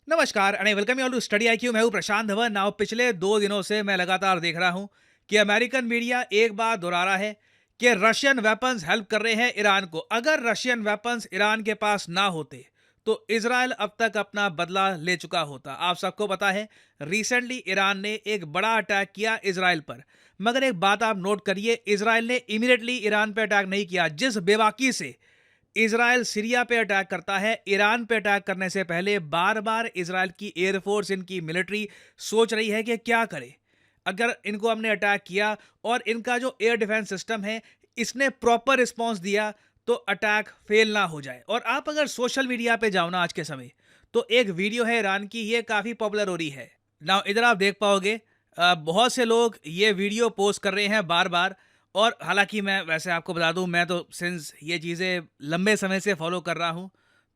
नमस्कार and welcome you all to study IQ. मैं हूं प्रशांत धवन। नाउ पिछले 2 दिनों से मैं लगातार देख रहा हूं कि अमेरिकन मीडिया एक बात दोहरा रहा है कि रशियन वेपन्स हेल्प कर रहे हैं ईरान को। अगर रशियन वेपन्स ईरान के पास ना होते तो इसराइल अब तक अपना बदला ले चुका होता। आप सबको पता है रिसेंटली ईरान ने एक बड़ा अटैक किया इसराइल पर। मगर एक बात आप नोट करिए, इसराइल ने इमीडिएटली ईरान पर अटैक नहीं किया। जिस बेबाकी से इजराइल सीरिया पे अटैक करता है, ईरान पे अटैक करने से पहले बार बार इजराइल की एयरफोर्स, इनकी मिलिट्री सोच रही है कि क्या करे। अगर इनको हमने अटैक किया और इनका जो एयर डिफेंस सिस्टम है इसने प्रॉपर रिस्पॉन्स दिया तो अटैक फेल ना हो जाए। और आप अगर सोशल मीडिया पे जाओ ना आज के समय, तो एक वीडियो है ईरान की, ये काफ़ी पॉपुलर हो रही है ना। इधर आप देख पाओगे बहुत से लोग ये वीडियो पोस्ट कर रहे हैं बार बार। और हालांकि मैं वैसे आपको बता दूं, मैं तो सिंस ये चीज़ें लंबे समय से फॉलो कर रहा हूं,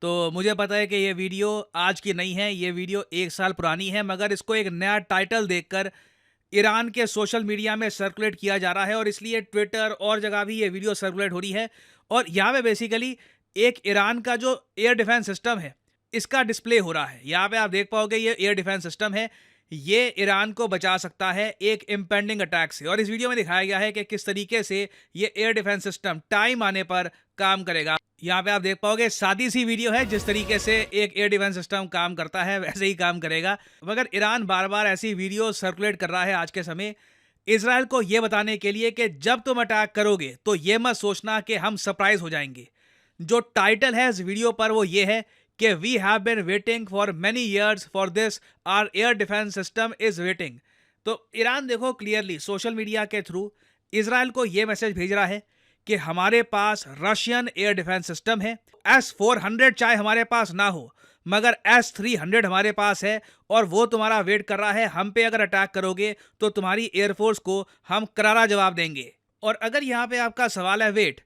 तो मुझे पता है कि ये वीडियो आज की नहीं है, ये वीडियो 1 साल पुरानी है। मगर इसको एक नया टाइटल देखकर ईरान के सोशल मीडिया में सर्कुलेट किया जा रहा है और इसलिए ट्विटर और जगह भी ये वीडियो सर्कुलेट हो रही है। और यहाँ पे बेसिकली एक ईरान का जो एयर डिफेंस सिस्टम है इसका डिस्प्ले हो रहा है। यहाँ पे आप देख पाओगे ये एयर डिफेंस सिस्टम है, ये ईरान को बचा सकता है एक इम्पेंडिंग अटैक से। और इस वीडियो में दिखाया गया है कि किस तरीके से ये एयर डिफेंस सिस्टम टाइम आने पर काम करेगा। यहाँ पे आप देख पाओगे सादी सी वीडियो है, जिस तरीके से एक एयर डिफेंस सिस्टम काम करता है वैसे ही काम करेगा। मगर ईरान बार बार ऐसी वीडियो सर्कुलेट कर रहा है आज के समय, इसराइल को यह बताने के लिए कि जब तुम अटैक करोगे तो ये मत सोचना कि हम सरप्राइज हो जाएंगे। जो टाइटल है इस वीडियो पर वो ये है कि we have been waiting for many years for this, our air defence system is waiting. तो ईरान देखो क्लियरली सोशल मीडिया के थ्रू इसराइल को यह मैसेज भेज रहा है कि हमारे पास रशियन एयर डिफेंस सिस्टम है। S-400 चाहे हमारे पास ना हो, मगर S-300 हमारे पास है और वो तुम्हारा वेट कर रहा है। हम पे अगर अटैक करोगे तो तुम्हारी एयरफोर्स को हम करारा जवाब देंगे। और अगर यहाँ पे आपका सवाल है वेट,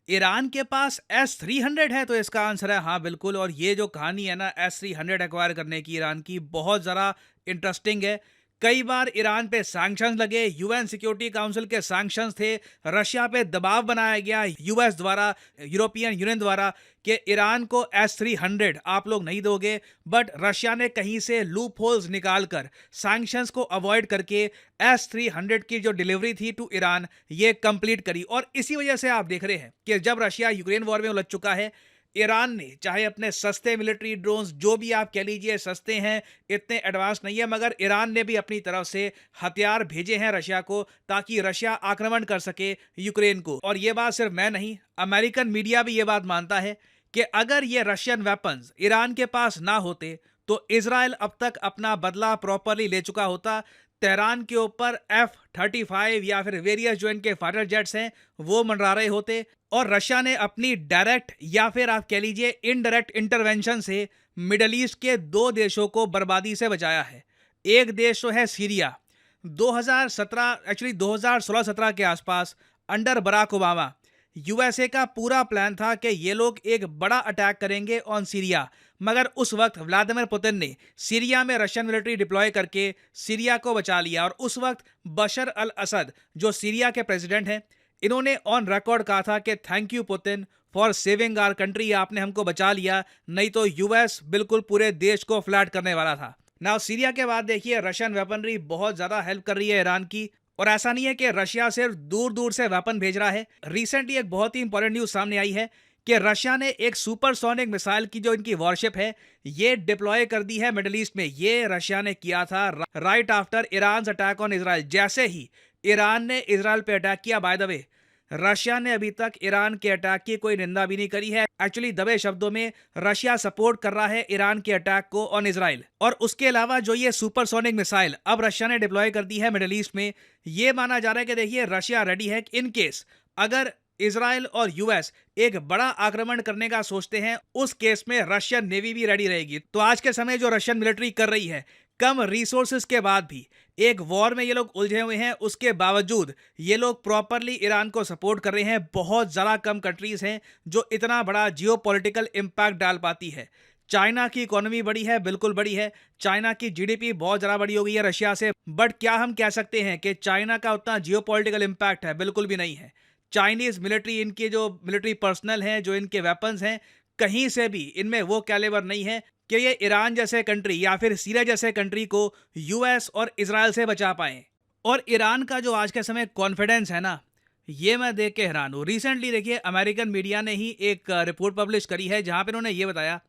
ईरान के पास S-300 है, तो इसका आंसर है हाँ बिल्कुल। और ये जो कहानी है ना S-300 एक्वायर करने की ईरान की, बहुत ज़रा इंटरेस्टिंग है। कई बार ईरान पे सैंक्शंस लगे, यूएन सिक्योरिटी काउंसिल के सैंक्शंस थे, रशिया पे दबाव बनाया गया यूएस द्वारा, यूरोपियन यूनियन द्वारा कि ईरान को S-300 आप लोग नहीं दोगे। बट रशिया ने कहीं से लूप होल्स निकाल कर सैंक्शंस को अवॉइड करके S-300 की जो डिलीवरी थी टू ईरान ये कंप्लीट करी। और इसी वजह से आप देख रहे हैं कि जब रशिया यूक्रेन वॉर में उलझ चुका है, ईरान ने चाहे अपने सस्ते मिलिट्री ड्रोन्स, जो भी आप कह लीजिए सस्ते हैं, इतने एडवांस नहीं है, मगर ईरान ने भी अपनी तरफ से हथियार भेजे हैं रशिया को ताकि रशिया आक्रमण कर सके यूक्रेन को। और ये बात सिर्फ मैं नहीं, अमेरिकन मीडिया भी ये बात मानता है कि अगर ये रशियन वेपन्स ईरान के पास ना होते तो इसराइल अब तक अपना बदला प्रॉपरली ले चुका होता। तेहरान के ऊपर F-35 या फिर वेरियस जो इनके फाइटर जेट्स हैं वो मंडरा रहे होते। और रशिया ने अपनी डायरेक्ट या फिर आप कह लीजिए इनडायरेक्ट इंटरवेंशन से मिडल ईस्ट के 2 देशों को बर्बादी से बचाया है। एक देश तो है सीरिया। 2017 एक्चुअली 2016-17 के आसपास अंडर बराक ओबामा यूएसए का पूरा प्लान था कि ये लोग एक बड़ा अटैक करेंगे ऑन सीरिया। मगर उस वक्त व्लादिमीर पुतिन ने सीरिया में रशियन मिलिट्री डिप्लॉय करके सीरिया को बचा लिया। और उस वक्त बशर अल असद जो सीरिया के प्रेसिडेंट हैं, इन्होंने ऑन रिकॉर्ड कहा था कि thank you Putin for saving our country, आपने हमको बचा लिया, नहीं तो यूएस बिल्कुल पूरे देश को फ्लैट करने वाला था। नाउ सीरिया के बाद देखिए रशियन वेपनरी बहुत ज्यादा हेल्प कर रही है ईरान की। और ऐसा नहीं है कि रशिया सिर्फ दूर दूर से वेपन भेज रहा है। रिसेंटली एक बहुत ही इंपॉर्टेंट न्यूज सामने आई है कि रशिया ने एक सुपरसोनिक मिसाइल की जो इनकी वॉरशिप है ये डिप्लॉय कर दी है मिडिल ईस्ट में। ये रशिया ने किया था right after Iran attack on Israel. जैसे ही ईरान ने इसराइल पे अटैक किया, बाय द वे रशिया ने अभी तक ईरान के अटैक की कोई निंदा भी नहीं करी है। एक्चुअली दबे शब्दों में रशिया सपोर्ट कर रहा है ईरान के अटैक को ऑन इसराइल। और उसके अलावा जो ये सुपरसोनिक मिसाइल अब रशिया ने डिप्लॉय कर दी है मिडिल ईस्ट में, ये माना जा रहा है कि देखिए रशिया रेडी है कि इन केस अगर इसराइल और यूएस एक बड़ा आक्रमण करने का सोचते हैं, उस केस में रशियन नेवी भी रेडी रहेगी। तो आज के समय जो रशियन मिलिट्री कर रही है, कम रिसोर्सेज के बाद भी एक वॉर में ये लोग उलझे हुए हैं, उसके बावजूद ये लोग प्रॉपरली ईरान को सपोर्ट कर रहे हैं। बहुत ज़्यादा कम कंट्रीज हैं जो इतना बड़ा जियोपॉलिटिकल इम्पैक्ट डाल पाती है। चाइना की इकोनॉमी बड़ी है, बिल्कुल बड़ी है। चाइना की जीडीपी बहुत ज़्यादा बड़ी हो गई है रशिया से। बट क्या हम कह सकते हैं कि चाइना का उतना जियोपॉलिटिकल इम्पैक्ट है? बिल्कुल भी नहीं है। चाइनीज मिलिट्री, इनके जो मिलिट्री पर्सनल हैं, जो इनके वेपन्स हैं, कहीं से भी इनमें वो कैलिबर नहीं है कि ये ईरान जैसे कंट्री या फिर सीरिया जैसे कंट्री को यूएस और इजराइल से बचा पाए। और ईरान का जो आज के समय कॉन्फिडेंस है ना, ये मैं देख के हैरान हूँ। रिसेंटली देखिए अमेरिकन मीडिया ने ही एक रिपोर्ट पब्लिश करी है जहां पे उन्होंने ये बताया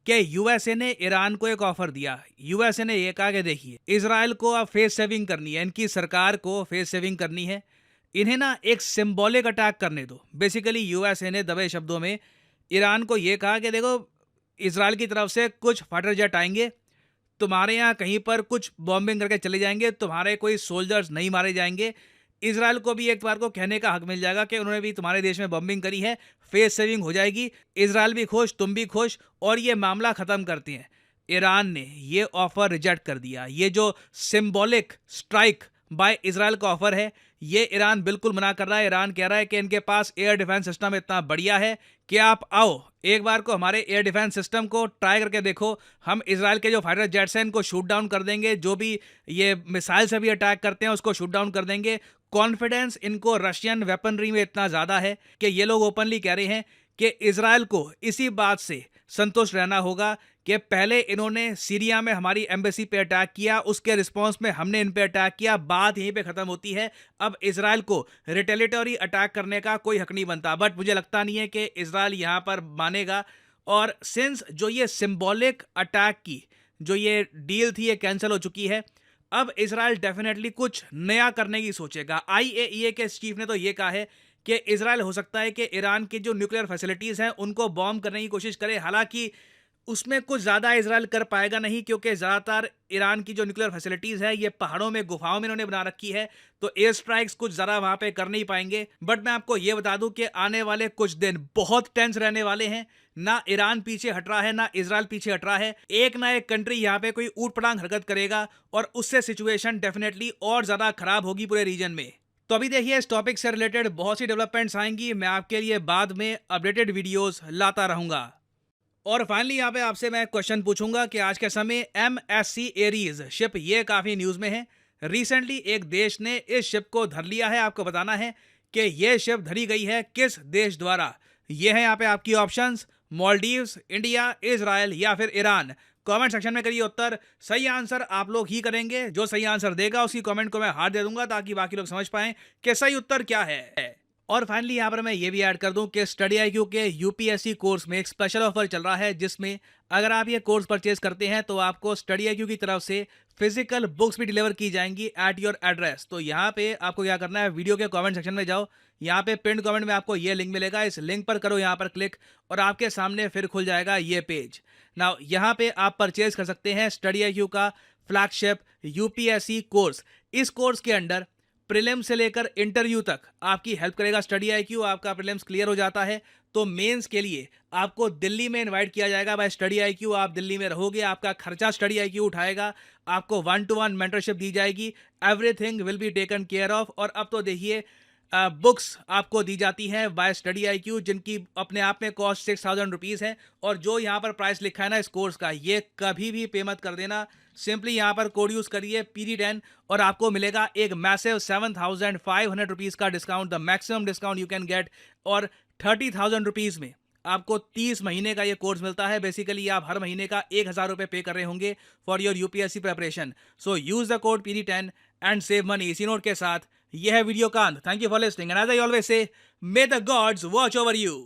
कि यूएसए ने ईरान को एक ऑफर दिया। यूएसए ने ये कहा कि देखिए इजराइल को अब फेस सेविंग करनी है, इनकी सरकार को फेस सेविंग करनी है, इन्हें ना एक सिंबॉलिक अटैक करने दो। बेसिकली यूएसए ने दबे शब्दों में ईरान को ये कहा कि देखो इजराइल की तरफ से कुछ फाइटर जेट आएंगे, तुम्हारे यहाँ कहीं पर कुछ बॉम्बिंग करके चले जाएंगे, तुम्हारे कोई सोल्जर्स नहीं मारे जाएंगे। इजराइल को भी एक बार को कहने का हक मिल जाएगा कि उन्होंने भी तुम्हारे देश में बॉम्बिंग करी है, फेस सेविंग हो जाएगी, इजराइल भी खुश, तुम भी खुश, और ये मामला खत्म करते हैं। ईरान ने ये ऑफर रिजेक्ट कर दिया। ये जो सिंबॉलिक स्ट्राइक बाय इजराइल का ऑफर है, ये ईरान बिल्कुल मना कर रहा है। ईरान कह रहा है कि इनके पास एयर डिफेंस सिस्टम इतना बढ़िया है कि आप आओ एक बार को हमारे एयर डिफेंस सिस्टम को ट्राई करके देखो, हम इजराइल के जो फाइटर जेट्स हैं इनको शूट डाउन कर देंगे, जो भी ये मिसाइल से भी अटैक करते हैं उसको शूट डाउन कर देंगे। कॉन्फिडेंस इनको रशियन वेपनरी में इतना ज़्यादा है कि ये लोग ओपनली कह रहे हैं कि इजराइल को इसी बात से संतुष्ट रहना होगा कि पहले इन्होंने सीरिया में हमारी एम्बेसी पे अटैक किया, उसके रिस्पांस में हमने इन पे अटैक किया, बात यहीं पे खत्म होती है। अब इजराइल को रिटेलिटरी अटैक करने का कोई हक नहीं बनता। बट मुझे लगता नहीं है कि इजराइल यहाँ पर मानेगा। और सिंस जो ये सिंबॉलिक अटैक की जो ये डील थी ये कैंसिल हो चुकी है, अब इजराइल डेफिनेटली कुछ नया करने की सोचेगा। आईएईए के चीफ ने तो ये कहा है कि इजराइल हो सकता है कि ईरान की जो न्यूक्लियर फैसिलिटीज़ हैं उनको बॉम्ब करने की कोशिश करे। हालांकि उसमें कुछ ज़्यादा इजराइल कर पाएगा नहीं, क्योंकि ज़्यादातर ईरान की जो न्यूक्लियर फैसिलिटीज़ है ये पहाड़ों में, गुफाओं में इन्होंने बना रखी है, तो एयर स्ट्राइक्स कुछ ज़्यादा वहाँ पे कर नहीं पाएंगे। बट मैं आपको ये बता दूं कि आने वाले कुछ दिन बहुत टेंस रहने वाले हैं। ना ईरान पीछे हट रहा है, ना इजराइल पीछे हट रहा है। एक ना एक कंट्री यहाँ पे कोई ऊट पटांग हरकत करेगा और उससे सिचुएशन डेफिनेटली और ज़्यादा खराब होगी पूरे रीजन में। तो अभी देखिए इस टॉपिक से रिलेटेड बहुत सी डेवलपमेंट्स आएंगी, मैं आपके लिए बाद में अपडेटेड वीडियोस लाता रहूंगा। और फाइनली यहाँ पे आपसे मैं क्वेश्चन पूछूंगा कि आज के समय MSC एरीज शिप ये काफ़ी न्यूज़ में है। रिसेंटली एक देश ने इस शिप को धर लिया है। आपको बताना है कि ये शिप धरी गई है किस देश द्वारा। ये है यहाँ पे आपकी ऑप्शंस: मालदीव्स, इंडिया, इजराइल या फिर ईरान। कमेंट सेक्शन में करिए उत्तर। सही आंसर आप लोग ही करेंगे। जो सही आंसर देगा उसकी कमेंट को मैं हार्ट दे दूंगा ताकि बाकी लोग समझ पाएं कि सही उत्तर क्या है। और फाइनली यहाँ पर मैं ये भी ऐड कर दूं कि स्टडी IQ के यूपीएससी कोर्स में एक स्पेशल ऑफर चल रहा है, जिसमें अगर आप ये कोर्स परचेज करते हैं तो आपको स्टडी IQ की तरफ से फिजिकल बुक्स भी डिलीवर की जाएंगी एट योर एड्रेस। तो यहाँ पे आपको क्या करना है, वीडियो के कमेंट सेक्शन में जाओ, यहाँ पे पिन कमेंट में आपको ये लिंक मिलेगा, इस लिंक पर करो यहाँ पर क्लिक और आपके सामने फिर खुल जाएगा ये पेज। नाउ यहाँ पे आप परचेज कर सकते हैं स्टडी IQ का फ्लैगशिप यूपीएससी कोर्स। इस कोर्स के अंडर प्रीलिम से लेकर इंटरव्यू तक आपकी हेल्प करेगा स्टडी IQ। आपका प्रीलिम्स क्लियर हो जाता है तो मेंस के लिए आपको दिल्ली में इनवाइट किया जाएगा बाय स्टडी IQ। आप दिल्ली में रहोगे, आपका खर्चा स्टडी IQ उठाएगा, आपको 1-to-1 मेंटरशिप दी जाएगी, everything will be taken care of. और अब तो देखिए बुक्स आपको दी जाती हैं बाय स्टडी IQ, जिनकी अपने आप में कॉस्ट 6000 रुपीज़ है। और जो यहाँ पर प्राइस लिखा है ना इस कोर्स का, ये कभी भी पे मत कर देना। सिंपली यहाँ पर कोड यूज़ करिए PD10 और आपको मिलेगा एक मैसिव 7500 रुपीज़ का discount, the maximum discount you can get. और 30,000 रुपीज़ में आपको 30 महीने का ये कोर्स मिलता है। बेसिकली आप हर महीने का 1000 रुपये पे कर रहे होंगे for your UPSC preparation. So use the code PD10 and save money. इसी नोट के साथ यह है वीडियो का अंत। Thank you for listening and as I always say, may the gods watch over you.